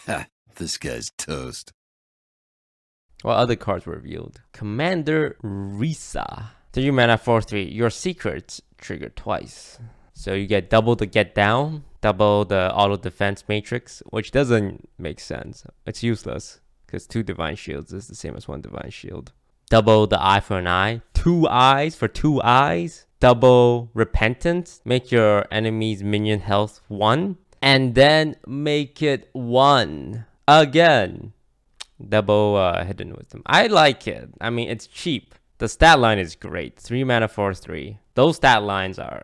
Ha, this guy's toast. What other cards were revealed? Commander Vereesa. 3 mana 4/3. Your secrets trigger twice. So you get double the get down, double the auto defense matrix, which doesn't make sense. It's useless because 2 divine shields is the same as 1 divine shield. Double the eye for an eye, 2 eyes for 2 eyes. Double repentance, make your enemy's minion health 1, and then make it 1 again. Double hidden wisdom. I like it. I mean, it's cheap. The stat line is great. 3 mana 4/3. Those stat lines are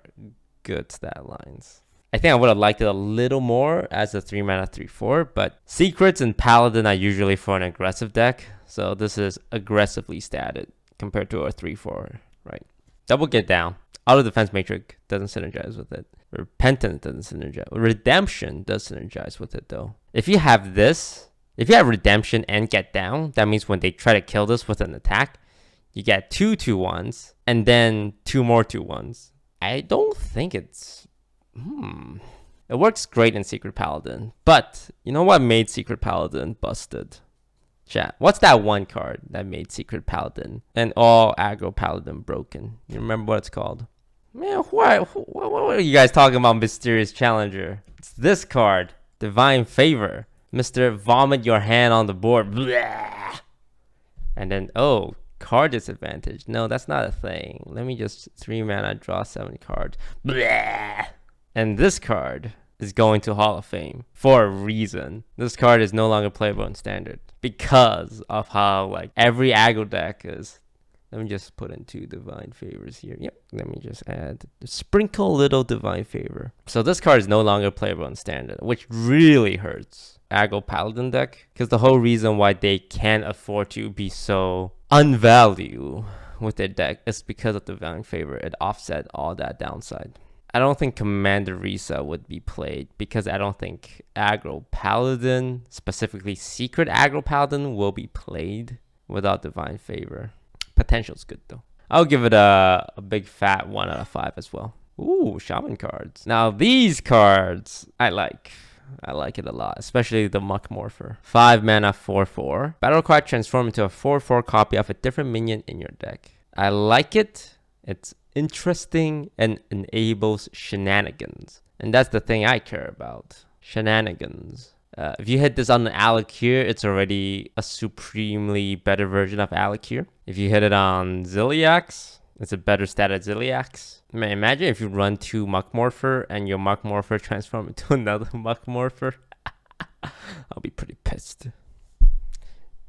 good stat lines. I think I would have liked it a little more as a 3 mana 3/4, but secrets and paladin are usually for an aggressive deck, so this is aggressively statted compared to a 3/4, right? Double get down. Auto defense matrix doesn't synergize with it. Repentance doesn't synergize. Redemption does synergize with it though. If you have this, if you have redemption and get down, that means when they try to kill this with an attack, you get 2 2/1s and then 2 more 2/1s. I don't think it's... It works great in Secret Paladin. But you know what made Secret Paladin busted? Chat. What's that one card that made Secret Paladin and all aggro Paladin broken? You remember what it's called? Man, what are you guys talking about, Mysterious Challenger? It's this card. Divine Favor. Mr. Vomit your hand on the board. Blah. And then, oh, card disadvantage. No, that's not a thing. Let me just 3 mana, draw 7 cards. Blah. And this card is going to Hall of Fame for a reason. This card is no longer playable in Standard because of how like every aggro deck is. Let me just put in 2 Divine Favors here. Yep. Let me just add sprinkle little Divine Favor. So this card is no longer playable in Standard, which really hurts aggro Paladin deck because the whole reason why they can't afford to be so unvalue with their deck is because of Divine Favor. It offset all that downside. I don't think Commander Vereesa would be played because I don't think aggro Paladin, specifically Secret aggro Paladin, will be played without Divine Favor. Potential's good though. I'll give it a big fat 1 out of 5 as well. Ooh, Shaman cards. Now these cards I like it a lot, especially the Muckmorpher. 5 mana 4/4. Battle card transform into a 4/4 copy of a different minion in your deck. I like it. It's interesting and enables shenanigans. And that's the thing I care about. Shenanigans. If you hit this on an Alakir, it's already a supremely better version of Alakir. If you hit it on Ziliax, it's a better stat at Ziliax. Man, imagine if you run 2 Muckmorpher and your Muckmorpher transform into another Muckmorpher. I'll be pretty pissed.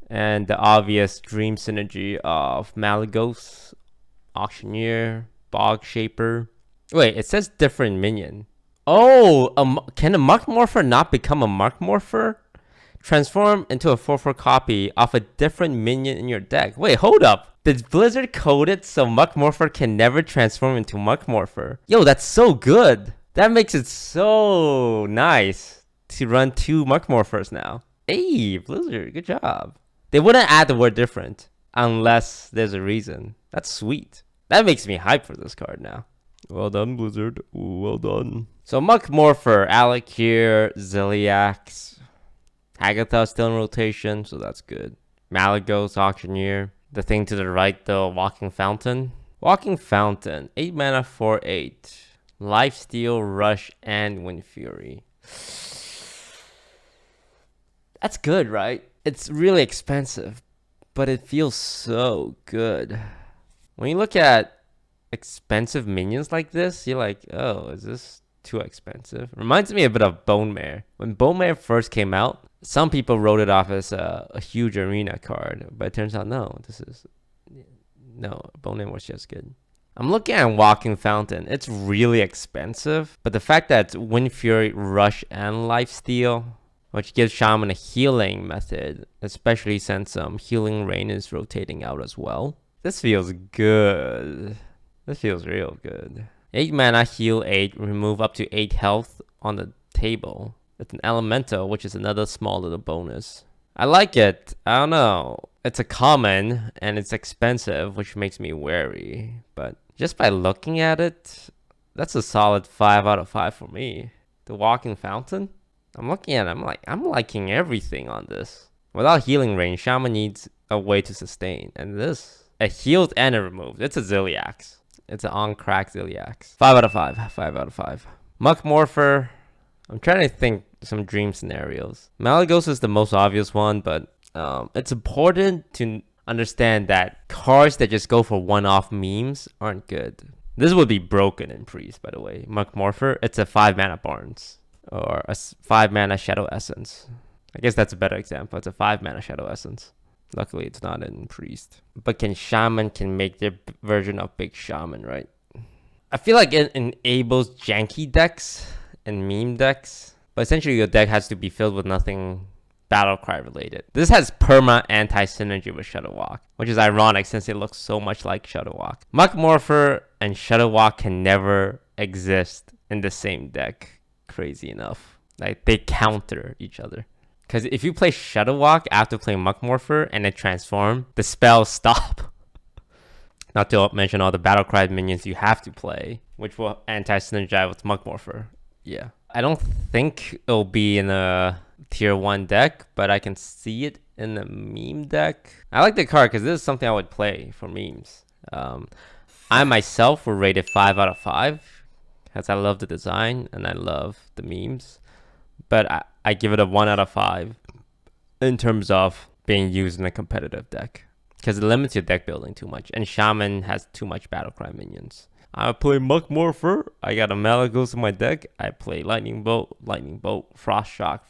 And the obvious dream synergy of Malygos, Auctioneer, Bog Shaper. Wait, it says different minion. Oh, can a Muckmorpher not become a Muckmorpher? Transform into a 4/4 copy of a different minion in your deck. Wait, hold up. Did Blizzard code it so Muckmorpher can never transform into Muckmorpher? Yo, that's so good. That makes it so nice to run 2 Muckmorphers now. Hey, Blizzard, good job. They wouldn't add the word different unless there's a reason. That's sweet. That makes me hype for this card now. Well done, Blizzard. Well done. So Muckmorpher, Alakir, Ziliax, Agatha still in rotation, so that's good. Malygos, Auctioneer. The thing to the right, though, Walking Fountain. Walking Fountain, 8 mana 4/8. Lifesteal, Rush, and Wind Fury. That's good, right? It's really expensive, but it feels so good. When you look at expensive minions like this, you're like, oh, is this too expensive? Reminds me a bit of Bone Mare. When Bone Mare first came out, some people wrote it off as a huge arena card, but it turns out no, Bone Mare was just good. I'm looking at Walking Fountain. It's really expensive, but the fact that Wind Fury, Rush, and Lifesteal, which gives Shaman a healing method, especially since Healing Rain is rotating out as well. This feels good. This feels real good. 8 mana, heal 8, remove up to 8 health on the table. It's an elemental, which is another small little bonus. I like it. I don't know. It's a common and it's expensive, which makes me wary. But just by looking at it, that's a solid 5 out of 5 for me. The Walking Fountain? I'm looking at it, I'm liking everything on this. Without healing range, Shaman needs a way to sustain. And this, it healed and it removed. It's a Zilliax. It's an on-crack Zilliax. 5 out of 5. 5 out of 5. Muckmorpher. I'm trying to think some dream scenarios. Malagos is the most obvious one, but it's important to understand that cards that just go for one-off memes aren't good. This would be broken in Priest, by the way. Muckmorpher, it's a 5 mana Barnes. Or a 5 mana Shadow Essence. I guess that's a better example. It's a 5 mana Shadow Essence. Luckily, it's not in Priest. But Shaman can make their version of Big Shaman, right? I feel like it enables janky decks and meme decks. But essentially, your deck has to be filled with nothing Battlecry related. This has perma anti-synergy with Shadowwalk, which is ironic since it looks so much like Shadowwalk. Muckmorpher and Shadowwalk can never exist in the same deck. Crazy enough. Like, they counter each other. Because if you play Shadowwalk after playing Muckmorpher and it transforms, the spells stop. Not to mention all the Battlecry minions you have to play, which will anti-synergize with Muckmorpher. Yeah. I don't think it'll be in a tier 1 deck, but I can see it in the meme deck. I like the card because this is something I would play for memes. I myself will rate it 5 out of 5 because I love the design and I love the memes. But I give it a 1 out of 5 in terms of being used in a competitive deck because it limits your deck building too much. And Shaman has too much Battlecry minions. I play Muckmorpher. I got a Malagos in my deck. I play Lightning Bolt, Frost Shock.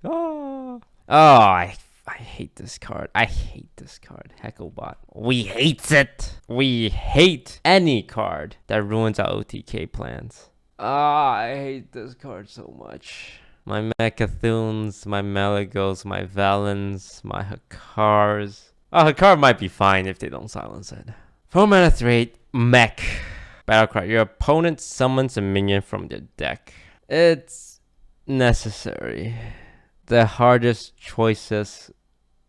Oh, I hate this card. I hate this card. Hecklebot. We hate it. We hate any card that ruins our OTK plans. I hate this card so much. My Mechathuns, my Malagos, my Valens, my Hakars. Oh, Hakar might be fine if they don't silence it. 4 mana 3/8 Mech. Battlecry. Your opponent summons a minion from their deck. It's necessary. The hardest choices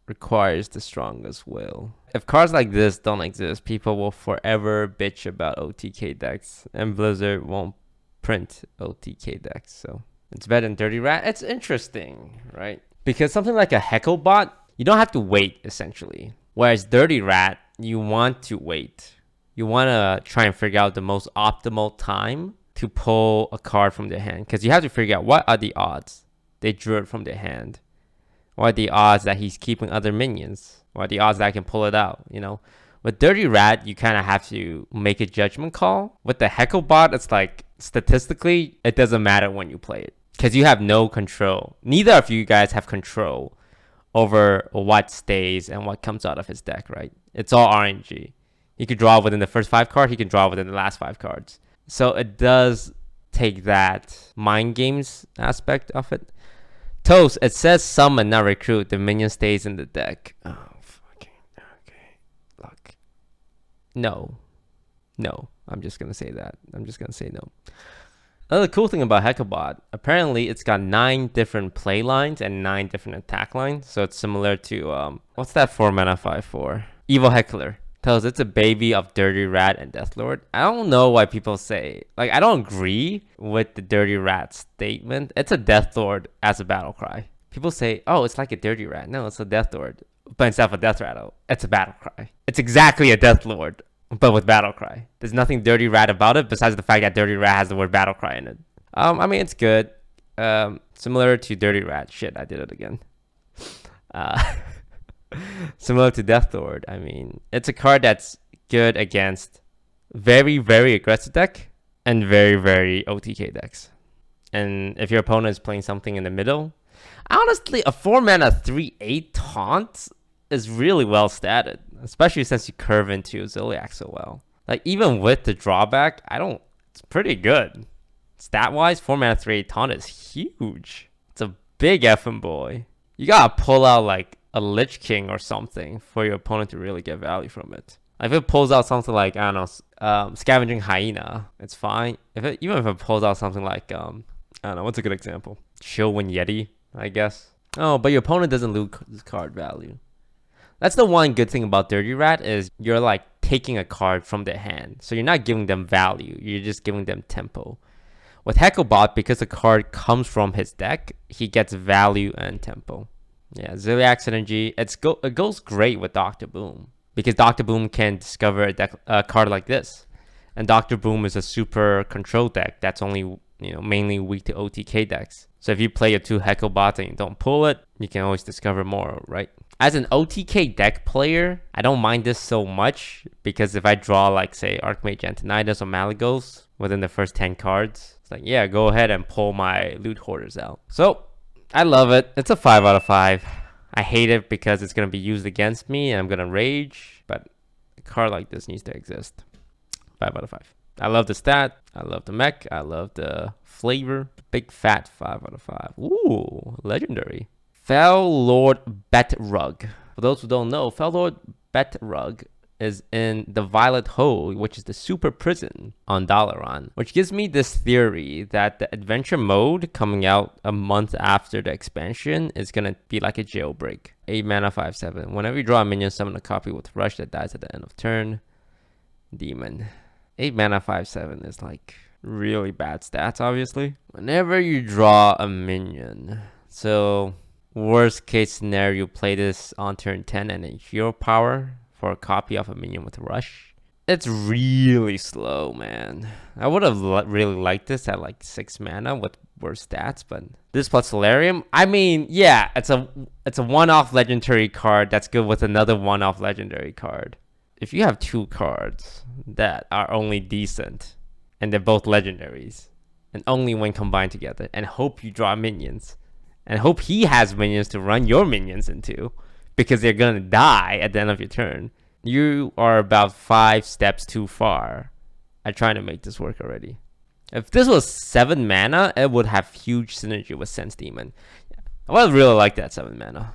requires the strongest will. If cards like this don't exist, people will forever bitch about OTK decks, and Blizzard won't print OTK decks. So it's better than Dirty Rat. It's interesting, right? Because something like a Hecklebot, you don't have to wait, essentially. Whereas Dirty Rat, you want to wait. You want to try and figure out the most optimal time to pull a card from their hand. Because you have to figure out what are the odds they drew it from their hand. What are the odds that he's keeping other minions? What are the odds that I can pull it out, you know? With Dirty Rat, you kind of have to make a judgment call. With the Hecklebot, it's like, statistically, it doesn't matter when you play it. Because you have no control. Neither of you guys have control over what stays and what comes out of his deck, right? It's all RNG. He could draw within the first 5 cards. He can draw within the last 5 cards. So it does take that mind games aspect of it. Toast, it says summon, not recruit. The minion stays in the deck. Oh, fucking, okay. Look. No. I'm just going to say that. I'm just going to say no. Another cool thing about Hecklebot, apparently it's got 9 different play lines and 9 different attack lines. So it's similar to, what's that 4 mana 5/4? Evil Heckler. Tells it's a baby of Dirty Rat and Deathlord. I don't know why people say, like, I don't agree with the Dirty Rat statement. It's a Deathlord as a Battlecry. People say, oh, it's like a Dirty Rat. No, it's a Deathlord. But instead of a Death Rattle, it's a Battlecry. It's exactly a Deathlord, but with Battlecry. There's nothing Dirty Rat about it besides the fact that Dirty Rat has the word Battlecry in it. I mean, it's good. Similar to Dirty Rat. Shit, I did it again. Similar to Deathlord, I mean, it's a card that's good against very, very aggressive deck and very, very OTK decks. And if your opponent is playing something in the middle, honestly, a 4 mana 3/8 taunt is really well statted, especially since you curve into Zilliax so well. Like, even with the drawback, it's pretty good. Stat wise, 4 mana 3/8 taunt is huge. It's a big effing boy. You gotta pull out like a Lich King or something for your opponent to really get value from it. If it pulls out something like, I don't know, Scavenging Hyena, it's fine. Even if it pulls out something like, I don't know, what's a good example? Shieldwind Yeti, I guess. Oh, but your opponent doesn't lose card value. That's the one good thing about Dirty Rat is you're like taking a card from their hand. So you're not giving them value. You're just giving them tempo. With Hecklebot, because the card comes from his deck, he gets value and tempo. Yeah, Ziliax synergy. It goes great with Dr. Boom. Because Dr. Boom can discover a card like this. And Dr. Boom is a super control deck that's only, mainly weak to OTK decks. So if you play your 2 Hecklebots and you don't pull it, you can always discover more, right? As an OTK deck player, I don't mind this so much because if I draw like say Archmage Antonidas or Malygos within the first 10 cards, it's like, yeah, go ahead and pull my Loot Hoarders out. So I love it. It's a 5 out of 5. I hate it because it's going to be used against me and I'm going to rage, but a card like this needs to exist. 5 out of 5. I love the stat. I love the mech. I love the flavor. Big fat 5 out of 5. Ooh, legendary. Fel Lord Betrug. For those who don't know, Fel Lord Betrug is in the Violet Hole, which is the super prison on Dalaran, which gives me this theory that the adventure mode coming out a month after the expansion is gonna be like a jailbreak. 8 mana 5/7. Whenever you draw a minion, summon a copy with rush that dies at the end of turn. Demon. 8 mana 5/7 is like really bad stats, obviously. Whenever you draw a minion, so worst case scenario, you play this on turn 10 and a hero power for a copy of a minion with rush. It's really slow, man. I would have really liked this at like 6 mana with worse stats, but this plus Solarium, I mean, yeah, it's a one-off legendary card that's good with another one-off legendary card. If you have 2 cards that are only decent and they're both legendaries, and only when combined together, and hope you draw minions, and hope he has minions to run your minions into, because they're gonna die at the end of your turn, you are about 5 steps too far at trying to make this work already. If this was 7 mana, it would have huge synergy with Sense Demon. I would really like that 7 mana,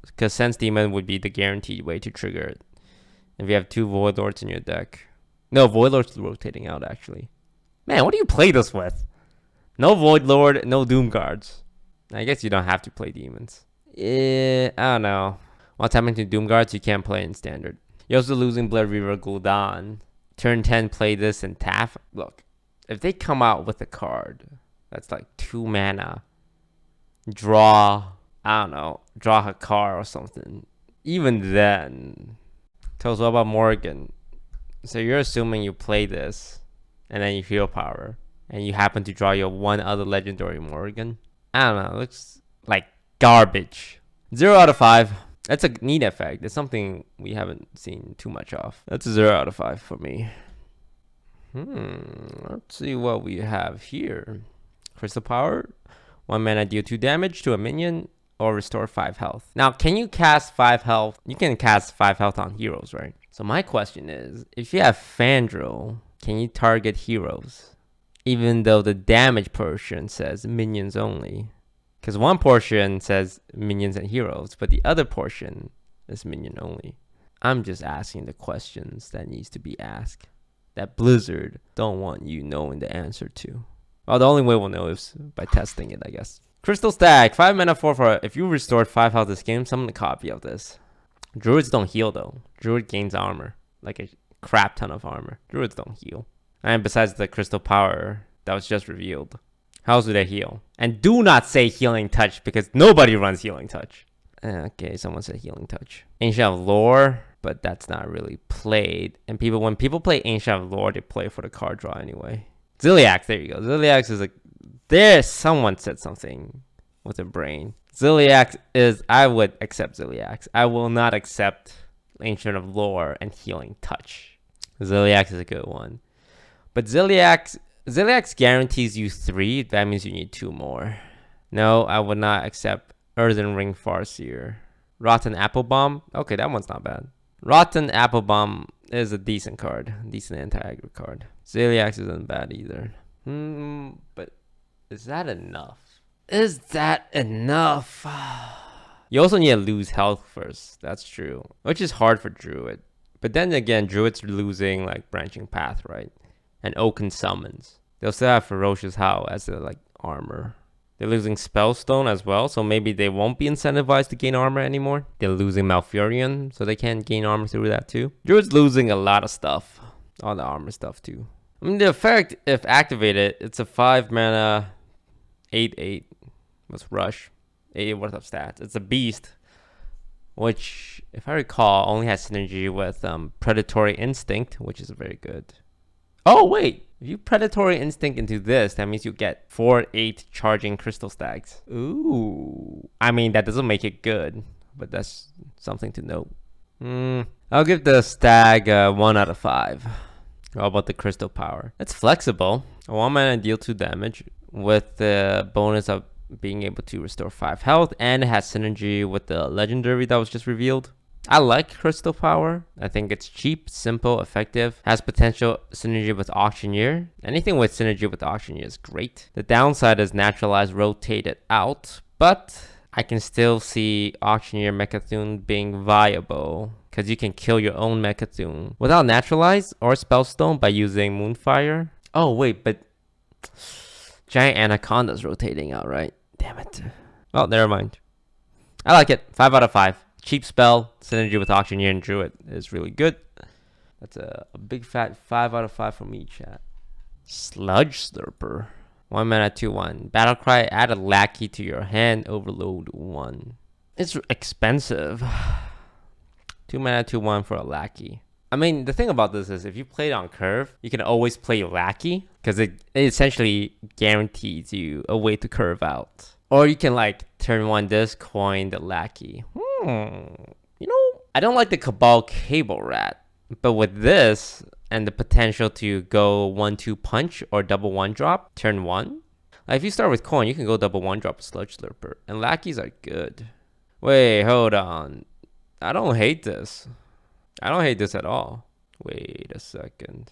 because Sense Demon would be the guaranteed way to trigger it. If you have 2 Void Lords in your deck. No, Void Lord's rotating out, actually. Man, what do you play this with? No Void Lord, no Doom Guards. I guess you don't have to play demons. I don't know. While tapping to Doom Guards, you can't play in standard. You're also losing Blood Reaver Gul'dan. Turn 10, play this and tap. Look, if they come out with a card that's like 2 mana, draw, I don't know, draw a card or something. Even then, tell us what about Morgan? So you're assuming you play this, and then you heal power, and you happen to draw your one other legendary Morgan. I don't know, it looks like garbage. 0 out of 5. That's a neat effect. It's something we haven't seen too much of. That's a 0 out of 5 for me. Let's see what we have here. Crystal Power. 1 mana, deal 2 damage to a minion, or restore 5 health. Now, can you cast 5 health? You can cast 5 health on heroes, right? So my question is, if you have Fandral, can you target heroes? Even though the damage portion says minions only. Because one portion says minions and heroes, but the other portion is minion only. I'm just asking the questions that needs to be asked, that Blizzard don't want you knowing the answer to. Well, the only way we'll know is by testing it, I guess. Crystal Stack, 5 mana 4/4. If you restored 5 health this game, summon a copy of this. Druids don't heal though. Druid gains armor, like a crap ton of armor. Druids don't heal. And besides the crystal power that was just revealed, how else do they heal? And do not say healing touch, because nobody runs healing touch. Okay, someone said healing touch. Ancient of Lore, but that's not really played. And when people play Ancient of Lore, they play for the card draw anyway. Ziliax, there you go. Ziliax is there. Someone said something with a brain. Ziliax is, I would accept Ziliax. I will not accept Ancient of Lore and Healing Touch. Ziliax is a good one. But Ziliax guarantees you 3. That means you need 2 more. No, I would not accept Earthen Ring Farseer. Rotten Apple Bomb. Okay, that one's not bad. Rotten Apple Bomb is a decent card. Decent anti-aggro card. Ziliax isn't bad either. But is that enough? Is that enough? You also need to lose health first. That's true. Which is hard for Druid. But then again, Druid's losing like Branching Path, right? And Oaken Summons. They'll still have Ferocious Howl as their like armor. They're losing Spellstone as well, so maybe they won't be incentivized to gain armor anymore. They're losing Malfurion, so they can't gain armor through that too. Druid's losing a lot of stuff. All the armor stuff too. I mean, the effect, if activated, it's a 5 mana 8/8 with rush, 8 worth of stats. It's a beast, which, if I recall, only has synergy with Predatory Instinct, which is very good. Oh, wait. If you Predatory Instinct into this, that means you get 4/8 charging crystal stacks. Ooh. I mean, that doesn't make it good, but that's something to note. I'll give the stag 1 out of 5. How about the crystal power? It's flexible. 1 mana deal 2 damage with the bonus of being able to restore 5 health, and it has synergy with the legendary that was just revealed. I like crystal power. I think it's cheap, simple, effective, has potential synergy with auctioneer. Anything with synergy with auctioneer is great. The downside is naturalized rotated out, but I can still see auctioneer Mechathune being viable, because you can kill your own Mechathune without naturalize or spellstone by using Moonfire. Oh wait, but Giant Anaconda's rotating out, right? Damn it. Oh, never mind. I like it. 5 out of 5. Cheap spell, synergy with Auctioneer and Druid is really good. That's a big fat 5 out of 5 from me, chat. Sludge Slurper. 1 mana 2/1. Battlecry, add a lackey to your hand, overload 1. It's expensive. 2 mana 2/1 for a lackey. I mean, the thing about this is if you play it on curve, you can always play lackey because it essentially guarantees you a way to curve out. Or you can like turn 1 this, coin the lackey. You know, I don't like the Cabal Cable Rat, but with this and the potential to go 1/2 punch or double 1 drop, turn 1. Like if you start with coin, you can go double 1 drop a Sludge Slurper, and lackeys are good. Wait, hold on. I don't hate this. I don't hate this at all. Wait a second.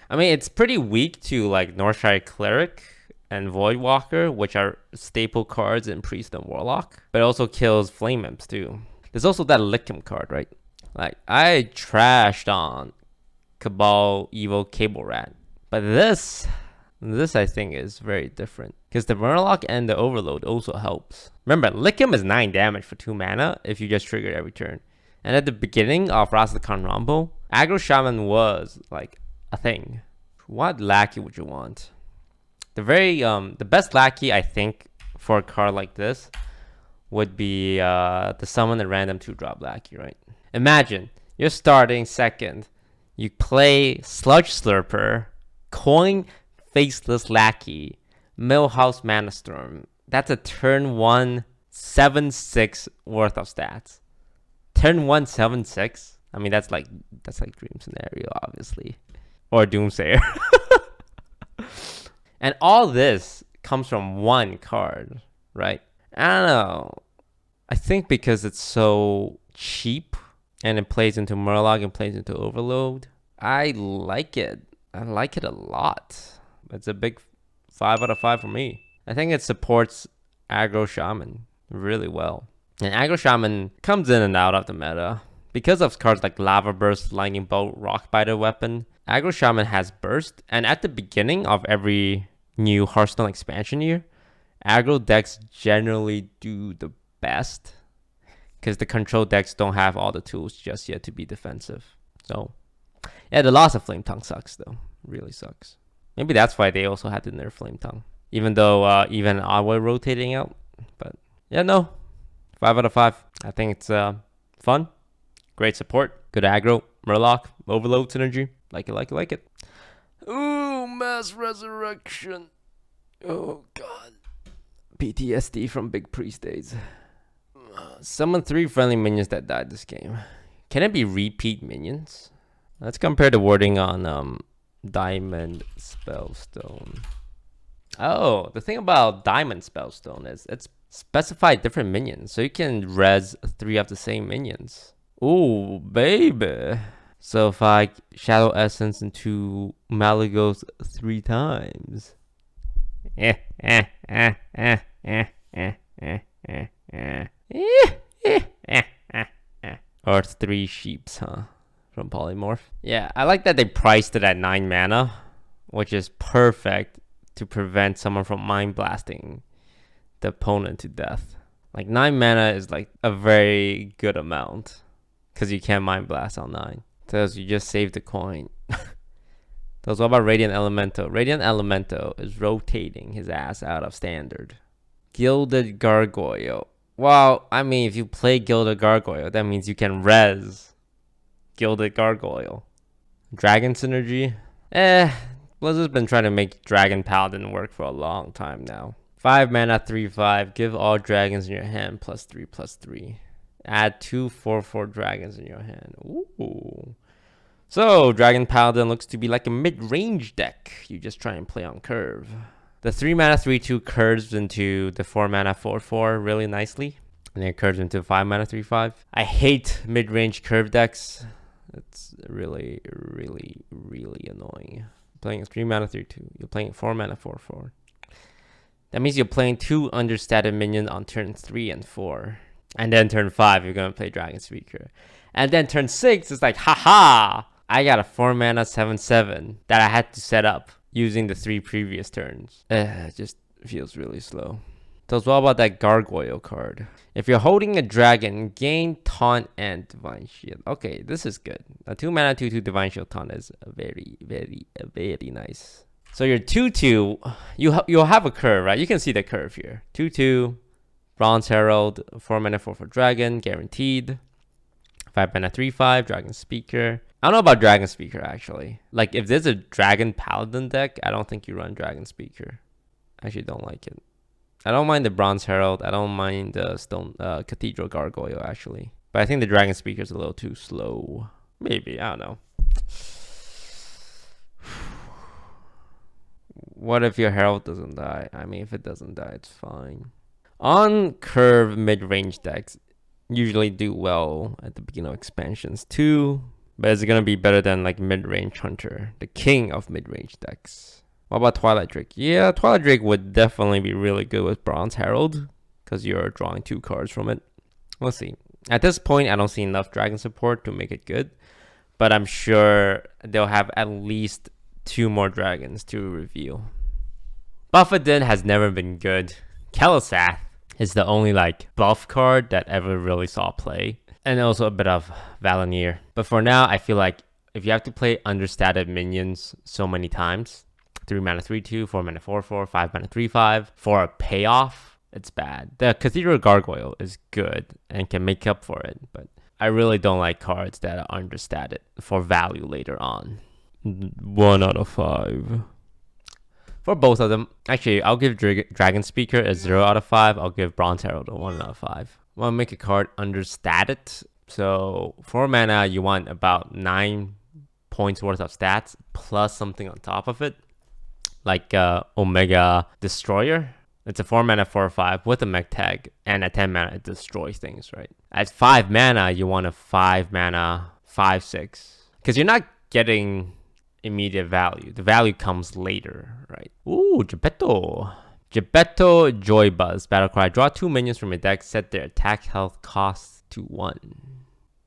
I mean, it's pretty weak to like Northshire Cleric and Voidwalker, which are staple cards in Priest and Warlock, but it also kills Flame Imps too. There's also that Lickum card, right? Like, I trashed on Cabal Evo Cable Rat, but this I think is very different because the Murloc and the Overload also helps. Remember, Lickum is 9 damage for 2 mana if you just trigger it every turn. And at the beginning of Wrath of the Khan Rumble, Aggro Shaman was like a thing. What lackey would you want? The best lackey I think for a card like this would be the summon a random 2-drop lackey, right? Imagine you're starting second, you play Sludge Slurper, coin Faceless Lackey, Millhouse Mana Storm. That's a turn 1 7/6 worth of stats. Turn 1 7/6. I mean that's like Dream Scenario, obviously, or Doomsayer. And all this comes from 1 card, right? I don't know. I think because it's so cheap and it plays into Murloc and plays into Overload, I like it. I like it a lot. It's a big 5 out of 5 for me. I think it supports Aggro Shaman really well. And Aggro Shaman comes in and out of the meta. Because of cards like Lava Burst, Lightning Bolt, Rockbiter Weapon, Aggro Shaman has burst. And at the beginning of every new Hearthstone expansion year, aggro decks generally do the best because the control decks don't have all the tools just yet to be defensive. So yeah, the loss of Flame Tongue sucks though. Really sucks. Maybe that's why they also had to nerf Flame Tongue, even though even Awe rotating out. But yeah, no, 5 out of 5. I think it's fun, great support, good aggro, Murloc, Overload synergy. Like it. Ooh, Mass Resurrection. Oh god. PTSD from Big Priest days. Summon 3 friendly minions that died this game. Can it be repeat minions? Let's compare the wording on Diamond Spellstone. Oh, the thing about Diamond Spellstone is it's specified different minions, so you can res 3 of the same minions. Ooh, baby. So if I Shadow Essence into Malygos 3 times. Or 3 sheeps, huh? From Polymorph. Yeah, I like that they priced it at 9 mana, which is perfect to prevent someone from mind blasting the opponent to death. Like 9 mana is like a very good amount because you can't mind blast on 9. Because you just save the coin. So what about Radiant Elemental? Radiant Elemental is rotating his ass out of standard. Gilded Gargoyle. Well, I mean, if you play Gilded Gargoyle, that means you can res Gilded Gargoyle. Dragon Synergy? Blizzard's been trying to make Dragon Paladin work for a long time now. 5 mana, 3/5. Give all dragons in your hand +3/+3. Add 2 4/4 dragons in your hand. Ooh. So, Dragon Paladin looks to be like a mid-range deck. You just try and play on curve. The 3 mana 3/2 curves into the 4 mana 4/4 really nicely. And then it curves into 5 mana 3/5. I hate mid-range curve decks. It's really, really, really annoying. Playing 3 mana 3/2. You're playing 4 mana 4/4. That means you're playing 2 understated minions on turn 3 and 4. And then turn 5, you're going to play Dragon Speaker. And then turn 6, it's like, haha! I got a 4 mana 7/7 that I had to set up using the 3 previous turns. It just feels really slow. So what about that Gargoyle card? If you're holding a dragon, gain Taunt and Divine Shield. Okay, this is good. A 2 mana 2/2 Divine Shield Taunt is very, very, very nice. So your 2/2, you'll have a curve, right? You can see the curve here. 2/2, Bronze Herald, 4 mana 4/4 Dragon, guaranteed. 5 mana 3/5, Dragon Speaker. I don't know about Dragon Speaker actually. Like if there's a Dragon Paladin deck, I don't think you run Dragon Speaker. I actually don't like it. I don't mind the Bronze Herald. I don't mind the Stone Cathedral Gargoyle actually. But I think the Dragon Speaker is a little too slow. Maybe, I don't know. What if your Herald doesn't die? I mean, if it doesn't die, it's fine. On curve mid-range decks usually do well at the beginning of expansions too. But is it going to be better than like mid-range Hunter, the king of mid-range decks? What about Twilight Drake? Yeah, Twilight Drake would definitely be really good with Bronze Herald because you're drawing 2 cards from it. We'll see. At this point, I don't see enough dragon support to make it good. But I'm sure they'll have at least 2 more dragons to reveal. Buffeted has never been good. Kelasath is the only like buff card that ever really saw play. And also a bit of Valenier. But for now, I feel like if you have to play understated minions so many times, 3 mana 3/2, 4 mana 4/4, 5 mana 3/5, for a payoff, it's bad. The Cathedral Gargoyle is good and can make up for it, but I really don't like cards that are understated for value later on. 1 out of 5. For both of them, actually, I'll give Dragon Speaker a 0 out of 5. I'll give Bronze Herald a 1 out of 5. Want to make a card understated? So 4 mana, you want about 9 points worth of stats plus something on top of it, like Omega Destroyer. It's a 4 mana 4/5 with a mech tag, and at 10 mana it destroys things, right? At 5 mana, you want a 5 mana 5/6 because you're not getting immediate value. The value comes later, right? Ooh, Jepetto Joybuzz. Battle cry. Draw 2 minions from your deck. Set their attack health cost to 1.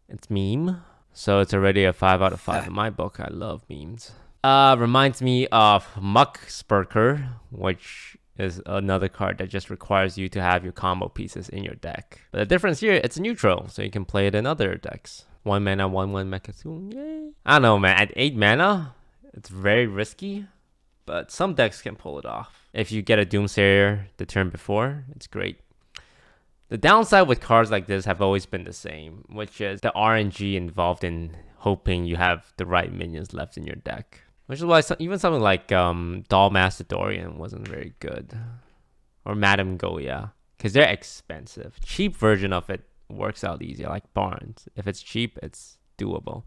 It's meme. So it's already a 5 out of 5 in my book. I love memes. Reminds me of Muckmorpher, which is another card that just requires you to have your combo pieces in your deck. But the difference here, it's neutral, so you can play it in other decks. 1 mana, 1/1 Mechazoo. Yay. I don't know, man. At 8 mana, it's very risky, but some decks can pull it off. If you get a Doomsayer the turn before, it's great. The downside with cards like this have always been the same, which is the RNG involved in hoping you have the right minions left in your deck. Which is why even something like Doll Master Dorian wasn't very good. Or Madame Goya. Because they're expensive. Cheap version of it works out easier, like Barnes. If it's cheap, it's doable.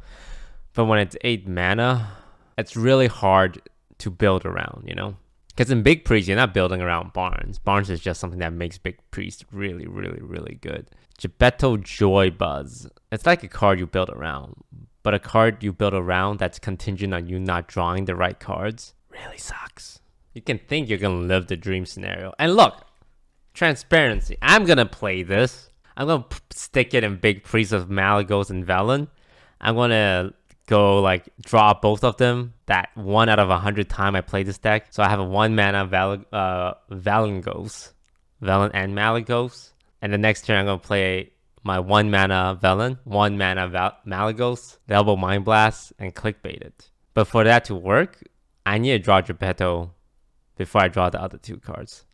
But when it's 8 mana, it's really hard to build around, you know? Because in Big Priest, you're not building around Barnes. Barnes is just something that makes Big Priest really, really, really good. Jepetto Joybuzz. It's like a card you build around. But a card you build around that's contingent on you not drawing the right cards really sucks. You can think you're going to live the dream scenario. And look, transparency. I'm going to play this. I'm going to stick it in Big Priest of Malygos and Velen. I'm going to go like draw both of them that 1 out of 100 time I play this deck. So I have a 1 mana Valengos. Velen and Malygos. And the next turn I'm going to play my 1 mana Velen, 1 mana Malygos, Double Mind Blast, and clickbait it. But for that to work, I need to draw Jepetto before I draw the other 2 cards,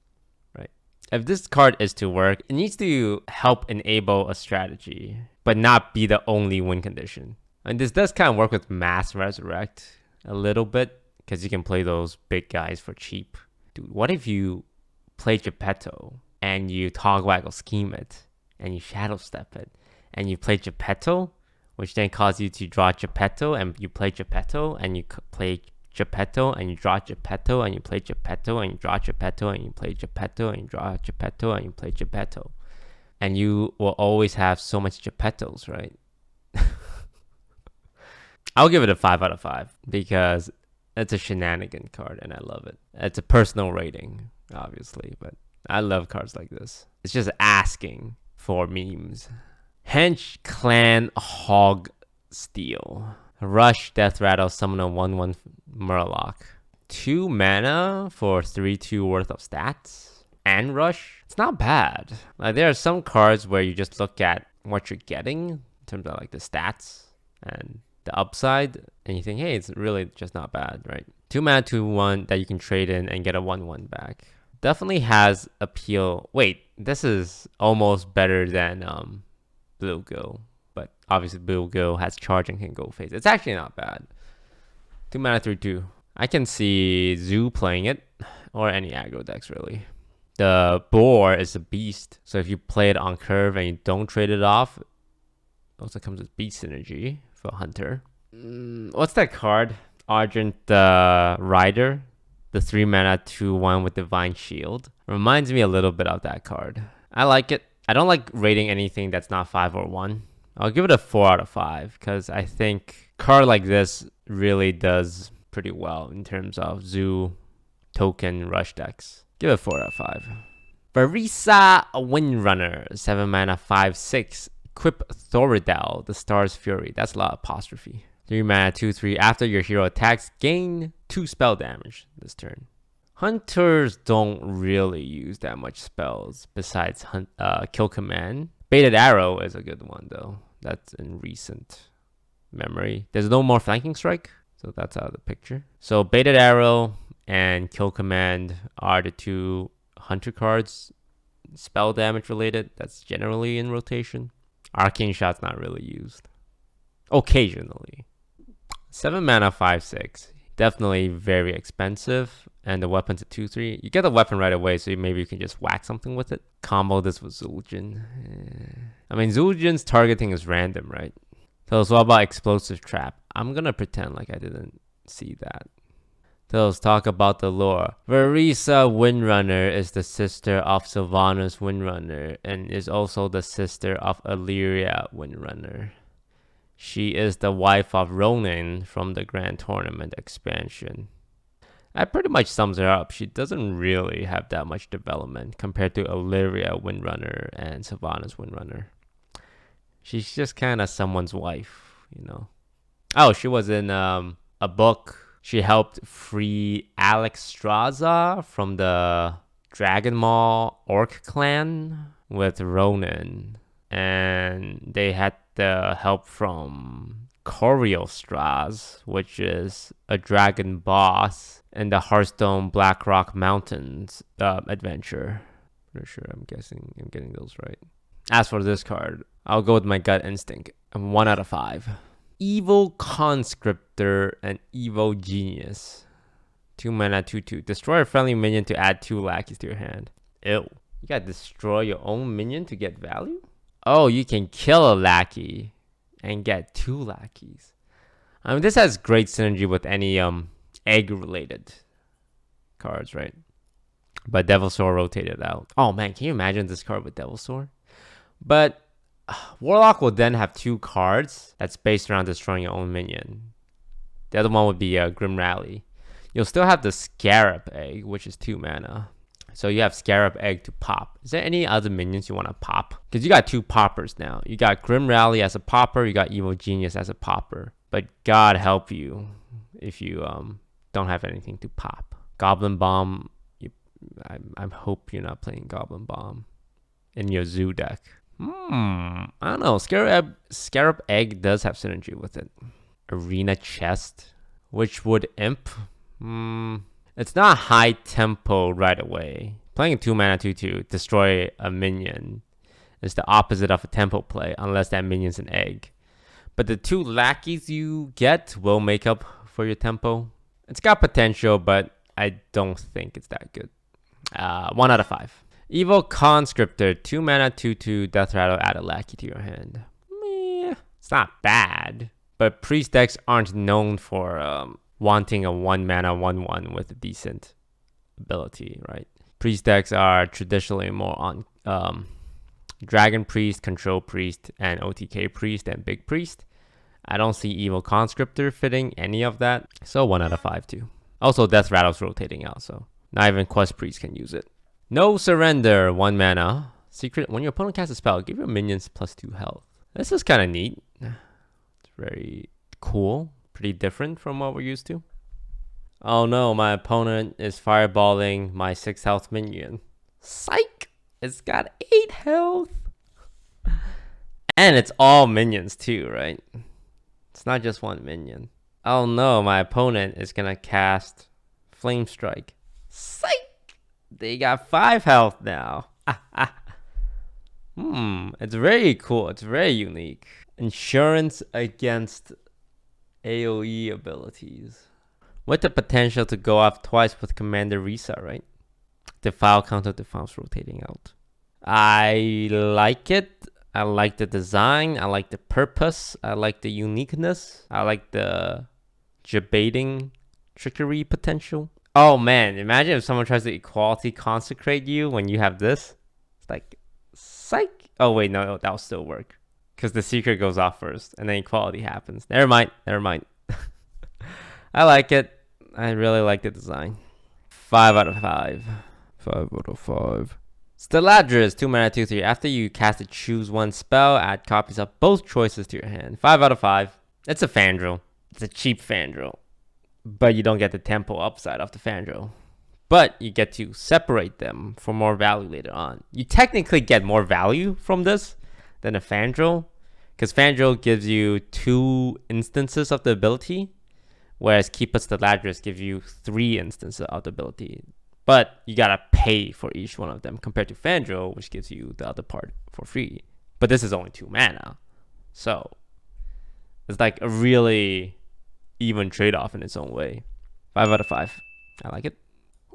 right? If this card is to work, it needs to help enable a strategy, but not be the only win condition. And this does kind of work with Mass Resurrect a little bit, because you can play those big guys for cheap. Dude, what if you play Jepetto and you Togwaggle Scheme it, and you Shadow Step it, and you play Jepetto, which then causes you to draw Jepetto, and you play Jepetto, and you play Jepetto, and you draw Jepetto, and you play Jepetto, and you draw Jepetto, and you play Jepetto, and you draw Jepetto, and you play Jepetto. And you will always have so much Jepettos, right? I'll give it a 5 out of 5 because it's a shenanigan card and I love it. It's a personal rating, obviously, but I love cards like this. It's just asking for memes. Hench Clan Hog Steel. Rush, Death Rattle, summon a 1/1 Murloc. 2 mana for 3/2 worth of stats. And Rush. It's not bad. Like, there are some cards where you just look at what you're getting in terms of like the stats and the upside, and you think, hey, it's really just not bad, right? 2 mana, 2/1 that you can trade in and get a 1/1 back. Definitely has appeal. Wait, this is almost better than Blue Go, but obviously Blue Go has charge and can go phase. It's actually not bad. 2 mana, 3/2. I can see Zoo playing it, or any aggro decks really. The boar is a beast, so if you play it on curve and you don't trade it off, it also comes with beast synergy for Hunter. What's that card? Argent Rider, the 3 mana 2/1 with Divine Shield. Reminds me a little bit of that card. I like it. I don't like rating anything that's not 5 or 1. I'll give it a 4 out of 5 because I think a card like this really does pretty well in terms of Zoo token rush decks. Give it a 4 out of 5. Vereesa Windrunner, 7 mana 5/6. Equip Thoridel, the Star's Fury. That's a lot of apostrophe. 3 mana 2/3. After your hero attacks, gain 2 spell damage this turn. Hunters don't really use that much spells besides Kill Command. Baited Arrow is a good one though. That's in recent memory. There's no more Flanking Strike, so that's out of the picture. So Baited Arrow and Kill Command are the 2 Hunter cards, spell damage related. That's generally in rotation. Arcane Shot's not really used. Occasionally. 7 mana 5/6. Definitely very expensive. And the weapon's a 2/3. You get the weapon right away, so maybe you can just whack something with it. Combo this with Zul'jin. I mean, Zul'jin's targeting is random, right? So it's all about Explosive Trap. I'm gonna pretend like I didn't see that. So let's talk about the lore. Vereesa Windrunner is the sister of Sylvanas Windrunner and is also the sister of Illyria Windrunner. She is the wife of Ronin from the Grand Tournament expansion. That pretty much sums her up. She doesn't really have that much development compared to Illyria Windrunner and Sylvanas Windrunner. She's just kind of someone's wife, you know. Oh, she was in a book. She helped free Alex Straza from the Dragon Maw Orc clan with Ronin. And they had the help from Coriostraz, which is a dragon boss in the Hearthstone Blackrock Mountains adventure. Pretty sure I'm getting those right. As for this card, I'll go with my gut instinct. 1 out of 5. Evil Conscriptor and Evil Genius. 2 mana 2/2. Destroy a friendly minion to add 2 lackeys to your hand. Ew. You gotta destroy your own minion to get value? Oh, you can kill a lackey and get 2 lackeys. I mean, this has great synergy with any egg related cards, right? But Devilsaur rotated out. Oh man, can you imagine this card with Devilsaur? But Warlock will then have 2 cards that's based around destroying your own minion. The other one would be Grim Rally. You'll still have the Scarab Egg, which is 2 mana. So you have Scarab Egg to pop. Is there any other minions you want to pop? Because you got 2 poppers now. You got Grim Rally as a popper. You got Evil Genius as a popper. But God help you if you don't have anything to pop. Goblin Bomb. I hope you're not playing Goblin Bomb in your Zoo deck. I don't know. Scarab Egg does have synergy with it. Arena Chest, which would imp It's not high tempo right away. Playing a 2-mana 2/2, destroy a minion is the opposite of a tempo play unless that minion's an egg. But the 2 lackeys you get will make up for your tempo. It's got potential, but I don't think it's that good. 1 out of 5. Evil Conscriptor, 2-mana 2/2, Death Rattle, add a lackey to your hand. Meh, it's not bad, but priest decks aren't known for wanting a 1-mana 1/1 with a decent ability, right? Priest decks are traditionally more on Dragon Priest, Control Priest, and OTK Priest and Big Priest. I don't see Evil Conscriptor fitting any of that, so 1 out of 5 too. Also, Death Rattle's rotating out, so not even Quest Priest can use it. No Surrender, 1 mana. Secret, when your opponent casts a spell, give your minions +2 health. This is kind of neat. It's very cool. Pretty different from what we're used to. Oh no, my opponent is fireballing my 6 health minion. Psych! It's got 8 health. And it's all minions too, right? It's not just 1 minion. Oh no, my opponent is gonna cast Flame Strike. Psych! They got 5 health now. It's very cool. It's very unique. Insurance against AoE abilities. With the potential to go off twice with Commander Vereesa, right? Defile, counter defile's rotating out. I like it. I like the design. I like the purpose. I like the uniqueness. I like the debating trickery potential. Oh man, imagine if someone tries to equality consecrate you when you have this. It's like, psych. Oh wait, no, that'll still work. Because the secret goes off first and then equality happens. Never mind. I like it. I really like the design. 5 out of 5. 5 out of 5. Stalladris, 2-mana 2/3. After you cast a choose 1 spell, add copies of both choices to your hand. 5 out of 5. It's a Fandral. It's a cheap Fandral. But you don't get the tempo upside of the Fandral. But you get to separate them for more value later on. You technically get more value from this than a Fandral. Because Fandral gives you 2 instances of the ability. Whereas Keep a Stalladris gives you 3 instances of the ability. But you gotta pay for each one of them compared to Fandral, which gives you the other part for free. But this is only 2 mana. So it's like a really even trade-off in its own way. 5 out of 5. I like it.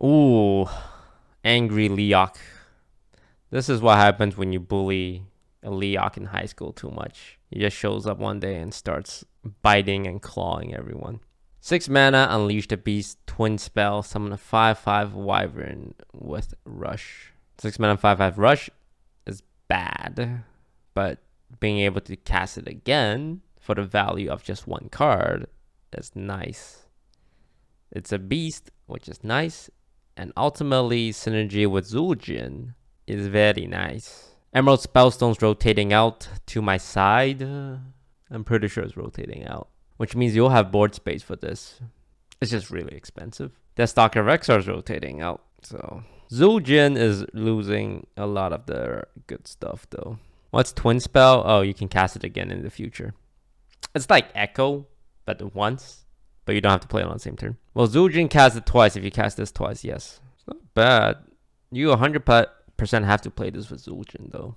Ooh, Angry Leok. This is what happens when you bully a Leok in high school too much. He just shows up one day and starts biting and clawing everyone. 6 mana, Unleash the Beast, twin spell, summon a 5/5 Wyvern with Rush. 6 mana, 5/5 Rush is bad, but being able to cast it again for the value of just 1 card is nice. It's a beast, which is nice, and ultimately synergy with Zul'jin is very nice. Emerald Spellstone's rotating out to my side. I'm pretty sure it's rotating out, which means you'll have board space for this. It's just really expensive. Deathstalker Rexar is rotating out, so Zul'jin is losing a lot of their good stuff though. What's twin spell? Oh, you can cast it again in the future. It's like Echo, but once, but you don't have to play it on the same turn. Well, Zul'jin casts it twice if you cast this twice, yes. It's not bad. You 100% have to play this with Zul'jin though.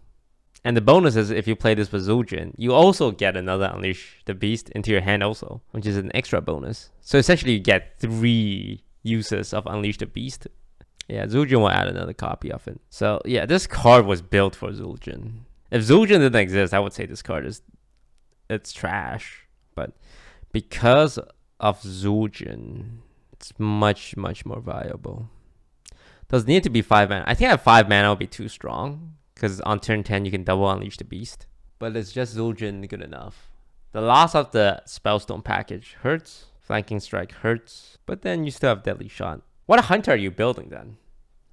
And the bonus is if you play this with Zul'jin, you also get another Unleash the Beast into your hand also, which is an extra bonus. So essentially you get 3 uses of Unleash the Beast. Yeah, Zul'jin will add another copy of it. So yeah, this card was built for Zul'jin. If Zul'jin didn't exist, I would say this card it's trash. But because of Zul'jin, it's much more viable. Does need to be 5 mana. I think at 5 mana would be too strong, because on turn 10 you can double Unleash the Beast. But it's just Zul'jin good enough. The loss of the Spellstone package hurts. Flanking Strike hurts. But then you still have Deadly Shot. What hunter are you building then?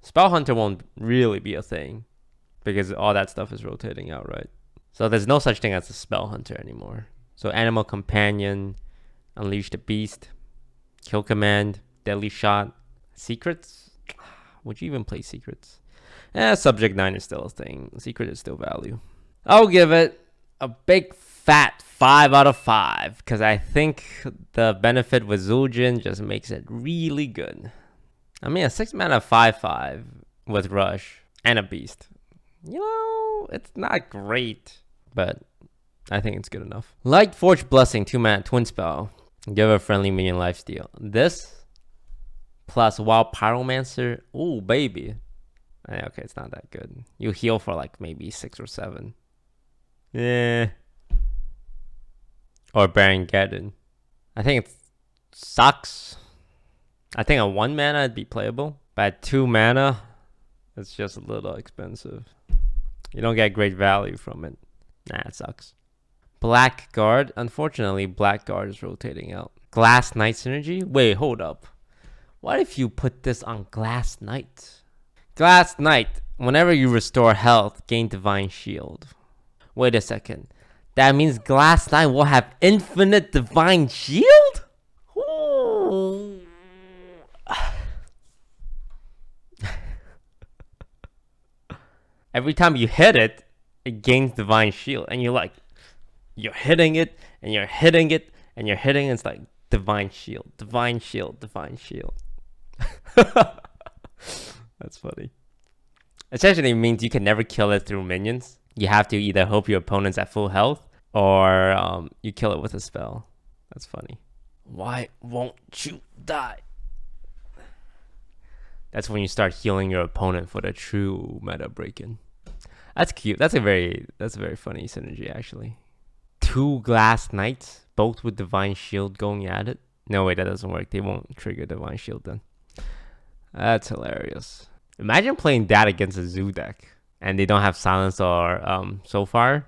Spell Hunter won't really be a thing, because all that stuff is rotating out, right? So there's no such thing as a Spell Hunter anymore. So Animal Companion, Unleash the Beast, Kill Command, Deadly Shot, Secrets? Would you even play Secrets? Subject 9 is still a thing. Secret is still value. I'll give it a big fat 5 out of 5. Because I think the benefit with Zul'jin just makes it really good. I mean, a 6 mana 5/5 with Rush and a Beast. You know, it's not great, but I think it's good enough. Light Forge Blessing, 2 mana, twin spell. Give a friendly minion lifesteal. This plus Wild Pyromancer. Ooh, baby. Okay, it's not that good. You heal for like maybe 6 or 7. Yeah. Or Baron Geddon. I think it sucks. I think at 1 mana it'd be playable. But at 2 mana, it's just a little expensive. You don't get great value from it. Nah, it sucks. Blackguard. Unfortunately, Blackguard is rotating out. Glass Knight synergy? Wait, hold up. What if you put this on Glass Knight? Glass Knight. Whenever you restore health, gain Divine Shield. Wait a second. That means Glass Knight will have infinite Divine Shield? Ooh. Every time you hit it, it gains Divine Shield. And you're like, you're hitting it, and you're hitting it, and you're hitting it. It's like Divine Shield, Divine Shield, Divine Shield. That's funny. Essentially, it means you can never kill it through minions. You have to either hope your opponent's at full health, or you kill it with a spell. That's funny. Why won't you die? That's when you start healing your opponent for the true meta break-in. That's cute. That's a very funny synergy, actually. 2 Glass Knights, both with Divine Shield going at it. No, wait, that doesn't work. They won't trigger Divine Shield then. That's hilarious. Imagine playing that against a zoo deck, and they don't have Silence or So Far,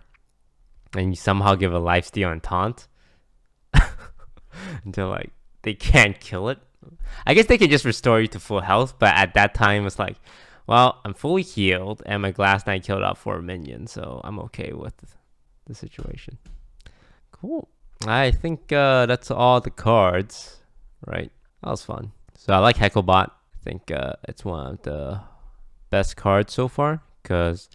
and you somehow give a lifesteal and Taunt until like they can't kill it. I guess they could just restore you to full health, but at that time it's like, well, I'm fully healed and my Glass Knight killed out 4 minions, so I'm okay with the situation. Cool. I think that's all the cards, right? That was fun. So I like Hecklebot. I think it's one of the best cards so far, because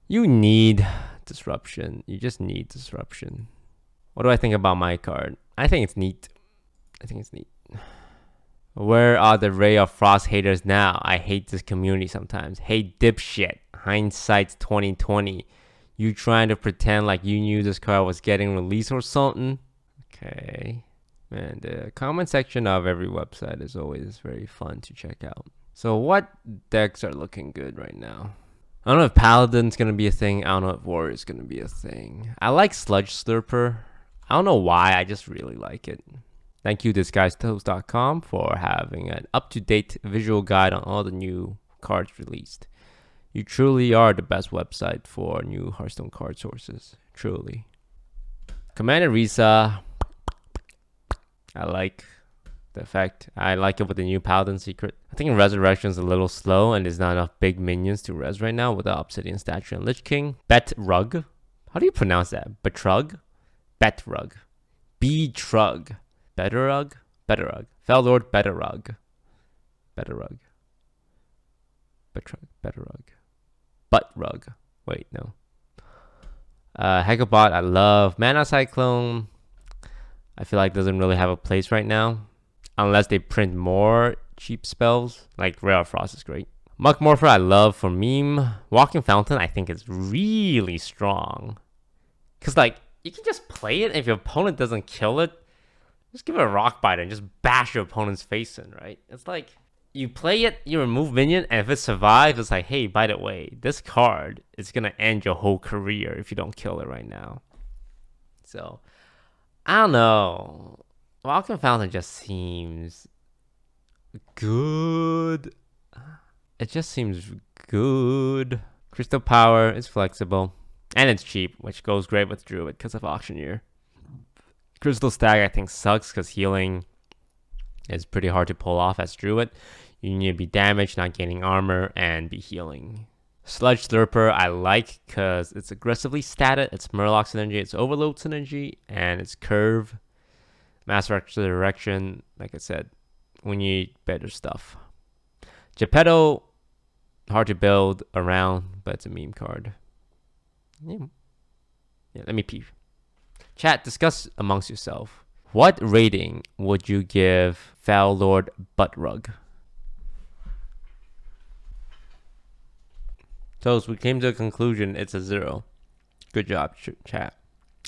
you need disruption. You just need disruption. What do I think about my card? I think it's neat. Where are the Ray of Frost haters now? I hate this community sometimes. Hey, dipshit. Hindsight's 2020. You trying to pretend like you knew this card was getting released or something? Okay. Man, the comment section of every website is always very fun to check out. So what decks are looking good right now? I don't know if Paladin's going to be a thing. I don't know if Warrior's going to be a thing. I like Sludge Slurper. I don't know why. I just really like it. Thank you, thisguystoast.com, for having an up-to-date visual guide on all the new cards released. You truly are the best website for new Hearthstone card sources. Truly. Commander Vereesa. I like the effect. I like it with the new Paladin secret. I think Resurrection is a little slow and there's not enough big minions to res right now with the Obsidian Statue and Lich King. Betrug. How do you pronounce that? Betrug? Betrug. Betrug. Betterug? Betterug. Feldord Betterug. Betterug. Betrug. Betterug. Buttrug. Wait, no. Hecklebot, I love. Mana Cyclone, I feel like doesn't really have a place right now. Unless they print more cheap spells. Like Ray of Frost is great. Muckmorpher, I love for meme. Walking Fountain, I think is really strong. Because, like, you can just play it, and if your opponent doesn't kill it, just give it a rock bite and just bash your opponent's face in, right? It's like, you play it, you remove minion, and if it survives, it's like, hey, by the way, this card is going to end your whole career if you don't kill it right now. So, I don't know. Walking Fountain just seems good. It just seems good. Crystal Power is flexible. And it's cheap, which goes great with Druid because of Auctioneer. Crystal Stag, I think, sucks because healing is pretty hard to pull off as Druid. You need to be damaged, not gaining armor, and be healing. Sludge Slurper, I like because it's aggressively statted. It's Murloc synergy, it's Overload synergy, and it's Curve. Mass Resurrection, like I said, we need better stuff. Jepetto, hard to build around, but it's a meme card. Yeah, let me pee. Chat, discuss amongst yourself. What rating would you give Foul Lord Buttrug? So we came to a conclusion, it's a 0. Good job, chat.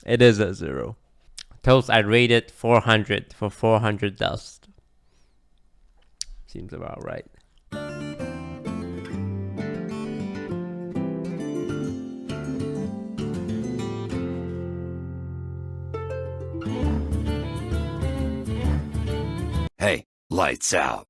It is a 0. Toast, I rated 400 for 400 dust. Seems about right. Hey, lights out.